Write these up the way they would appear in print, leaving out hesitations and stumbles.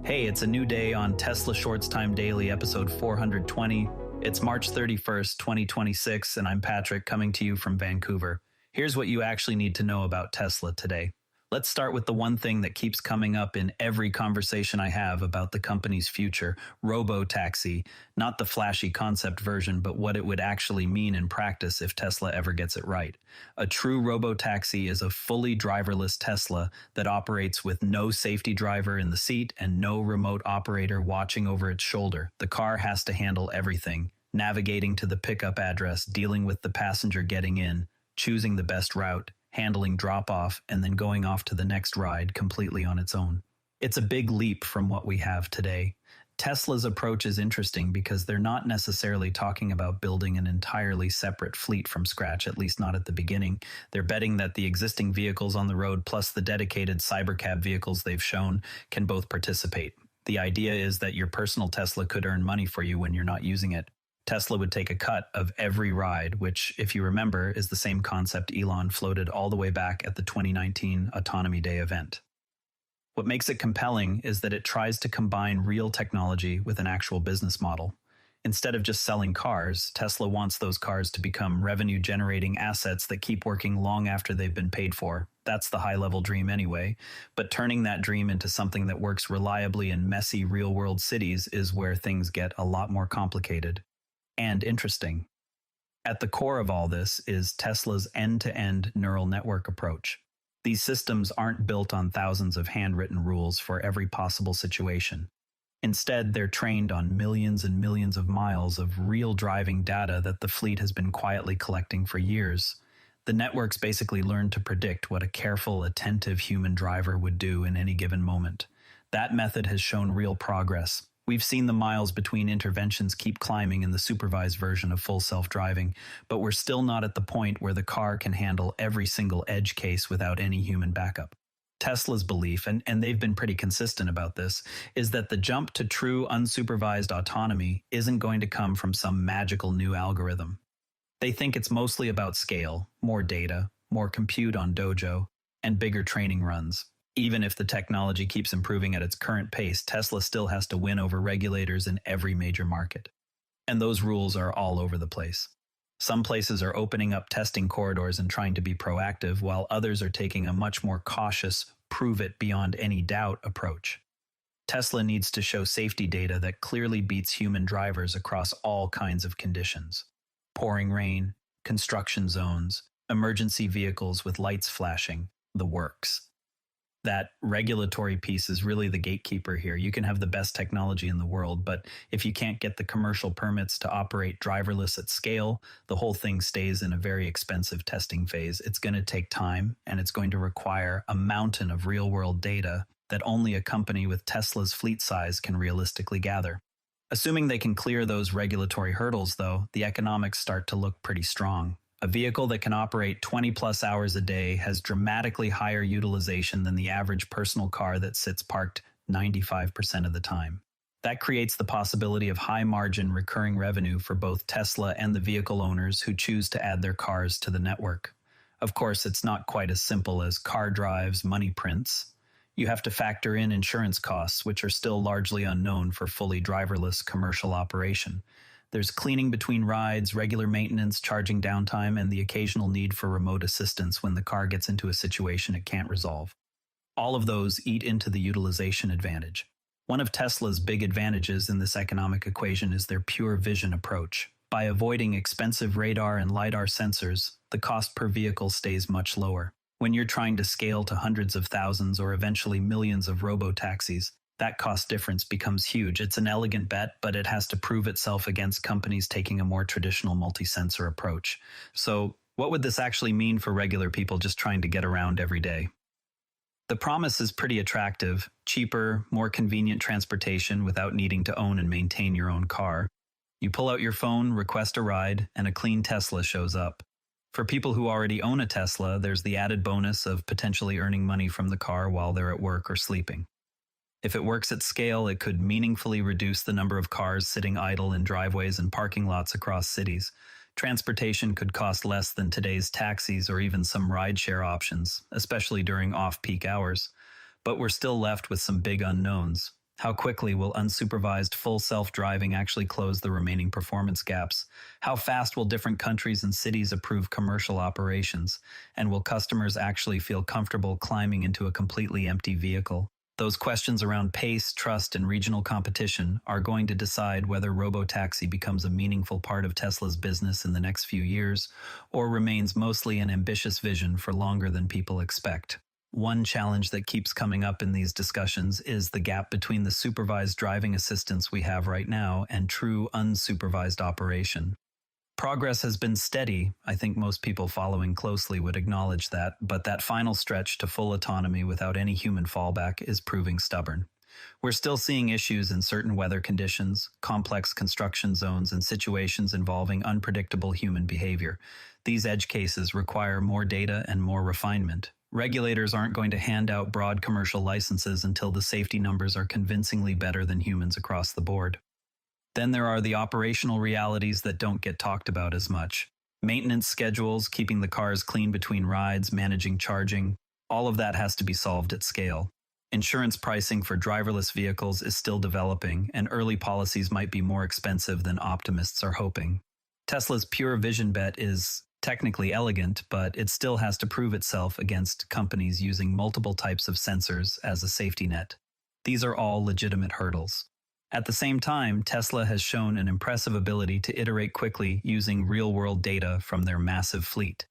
Hey, it's a new day on Tesla Shorts Time Daily, episode 420. It's March 31st, 2026, and I'm Patrick, coming to you from Vancouver. Here's what you actually need to know about Tesla today. Let's start with the one thing that keeps coming up in every conversation I have about the company's future, robo-taxi. Not the flashy concept version, but what it would actually mean in practice if Tesla ever gets it right. A true robo-taxi is a fully driverless Tesla that operates with no safety driver in the seat and no remote operator watching over its shoulder. The car has to handle everything: navigating to the pickup address, dealing with the passenger getting in, choosing the best route, handling drop-off, and then going off to the next ride completely on its own. It's a big leap from what we have today. Tesla's approach is interesting because they're not necessarily talking about building an entirely separate fleet from scratch, at least not at the beginning. They're betting that the existing vehicles on the road plus the dedicated cybercab vehicles they've shown can both participate. The idea is that your personal Tesla could earn money for you when you're not using it. Tesla would take a cut of every ride, which, if you remember, is the same concept Elon floated all the way back at the 2019 Autonomy Day event. What makes it compelling is that it tries to combine real technology with an actual business model. Instead of just selling cars, Tesla wants those cars to become revenue-generating assets that keep working long after they've been paid for. That's the high-level dream anyway, but turning that dream into something that works reliably in messy real-world cities is where things get a lot more complicated and interesting. At the core of all this is Tesla's end-to-end neural network approach. These systems aren't built on thousands of handwritten rules for every possible situation. Instead, they're trained on millions and millions of miles of real driving data that the fleet has been quietly collecting for years. The networks basically learn to predict what a careful, attentive human driver would do in any given moment. That method has shown real progress. We've seen the miles between interventions keep climbing in the supervised version of full self-driving, but we're still not at the point where the car can handle every single edge case without any human backup. Tesla's belief, and they've been pretty consistent about this, is that the jump to true unsupervised autonomy isn't going to come from some magical new algorithm. They think it's mostly about scale, more data, more compute on Dojo, and bigger training runs. Even if the technology keeps improving at its current pace, Tesla still has to win over regulators in every major market. And those rules are all over the place. Some places are opening up testing corridors and trying to be proactive, while others are taking a much more cautious, prove it beyond any doubt approach. Tesla needs to show safety data that clearly beats human drivers across all kinds of conditions: pouring rain, construction zones, emergency vehicles with lights flashing, the works. That regulatory piece is really the gatekeeper here. You can have the best technology in the world, but if you can't get the commercial permits to operate driverless at scale, the whole thing stays in a very expensive testing phase. It's going to take time, and it's going to require a mountain of real-world data that only a company with Tesla's fleet size can realistically gather. Assuming they can clear those regulatory hurdles, though, the economics start to look pretty strong. A vehicle that can operate 20-plus hours a day has dramatically higher utilization than the average personal car that sits parked 95% of the time. That creates the possibility of high-margin recurring revenue for both Tesla and the vehicle owners who choose to add their cars to the network. Of course, it's not quite as simple as car drives, money prints. You have to factor in insurance costs, which are still largely unknown for fully driverless commercial operation. There's cleaning between rides, regular maintenance, charging downtime, and the occasional need for remote assistance when the car gets into a situation it can't resolve. All of those eat into the utilization advantage. One of Tesla's big advantages in this economic equation is their pure vision approach. By avoiding expensive radar and LiDAR sensors, the cost per vehicle stays much lower. When you're trying to scale to hundreds of thousands or eventually millions of robo-taxis, that cost difference becomes huge. It's an elegant bet, but it has to prove itself against companies taking a more traditional multi-sensor approach. So, what would this actually mean for regular people just trying to get around every day? The promise is pretty attractive: cheaper, more convenient transportation without needing to own and maintain your own car. You pull out your phone, request a ride, and a clean Tesla shows up. For people who already own a Tesla, there's the added bonus of potentially earning money from the car while they're at work or sleeping. If it works at scale, it could meaningfully reduce the number of cars sitting idle in driveways and parking lots across cities. Transportation could cost less than today's taxis or even some rideshare options, especially during off-peak hours. But we're still left with some big unknowns. How quickly will unsupervised full self-driving actually close the remaining performance gaps? How fast will different countries and cities approve commercial operations? And will customers actually feel comfortable climbing into a completely empty vehicle? Those questions around pace, trust, and regional competition are going to decide whether robotaxi becomes a meaningful part of Tesla's business in the next few years, or remains mostly an ambitious vision for longer than people expect. One challenge that keeps coming up in these discussions is the gap between the supervised driving assistance we have right now and true unsupervised operation. Progress has been steady. I think most people following closely would acknowledge that, but that final stretch to full autonomy without any human fallback is proving stubborn. We're still seeing issues in certain weather conditions, complex construction zones, and situations involving unpredictable human behavior. These edge cases require more data and more refinement. Regulators aren't going to hand out broad commercial licenses until the safety numbers are convincingly better than humans across the board. Then there are the operational realities that don't get talked about as much. Maintenance schedules, keeping the cars clean between rides, managing charging, all of that has to be solved at scale. Insurance pricing for driverless vehicles is still developing, and early policies might be more expensive than optimists are hoping. Tesla's pure vision bet is technically elegant, but it still has to prove itself against companies using multiple types of sensors as a safety net. These are all legitimate hurdles. At the same time, Tesla has shown an impressive ability to iterate quickly using real-world data from their massive fleet.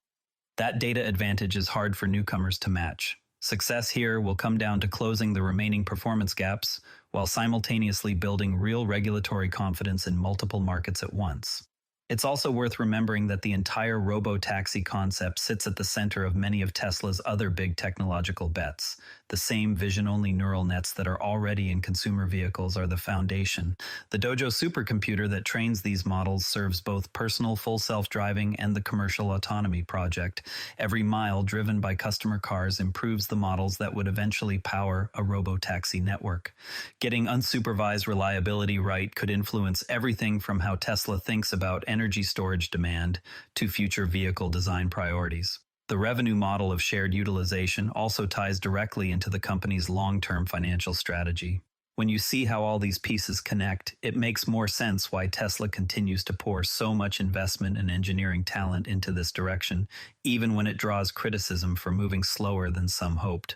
That data advantage is hard for newcomers to match. Success here will come down to closing the remaining performance gaps while simultaneously building real regulatory confidence in multiple markets at once. It's also worth remembering that the entire robo-taxi concept sits at the center of many of Tesla's other big technological bets. The same vision-only neural nets that are already in consumer vehicles are the foundation. The Dojo supercomputer that trains these models serves both personal full self-driving and the commercial autonomy project. Every mile driven by customer cars improves the models that would eventually power a robo-taxi network. Getting unsupervised reliability right could influence everything from how Tesla thinks about energy storage demand to future vehicle design priorities. The revenue model of shared utilization also ties directly into the company's long-term financial strategy. When you see how all these pieces connect, it makes more sense why Tesla continues to pour so much investment and engineering talent into this direction, even when it draws criticism for moving slower than some hoped.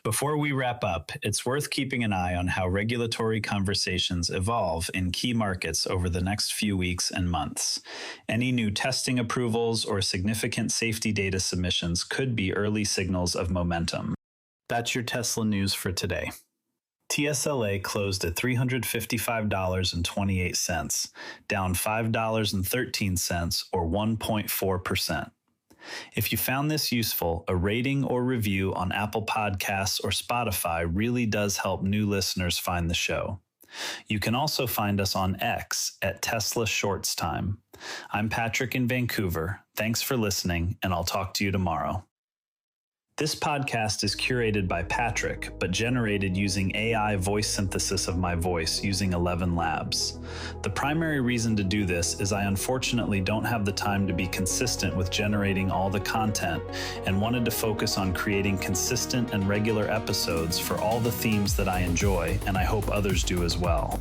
Before we wrap up, it's worth keeping an eye on how regulatory conversations evolve in key markets over the next few weeks and months. Any new testing approvals or significant safety data submissions could be early signals of momentum. That's your Tesla news for today. TSLA closed at $355.28, down $5.13 or 1.4%. If you found this useful, a rating or review on Apple Podcasts or Spotify really does help new listeners find the show. You can also find us on X at Tesla Shorts Time. I'm Patrick in Vancouver. Thanks for listening, and I'll talk to you tomorrow. This podcast is curated by Patrick, but generated using AI voice synthesis of my voice using ElevenLabs. The primary reason to do this is I unfortunately don't have the time to be consistent with generating all the content and wanted to focus on creating consistent and regular episodes for all the themes that I enjoy, and I hope others do as well.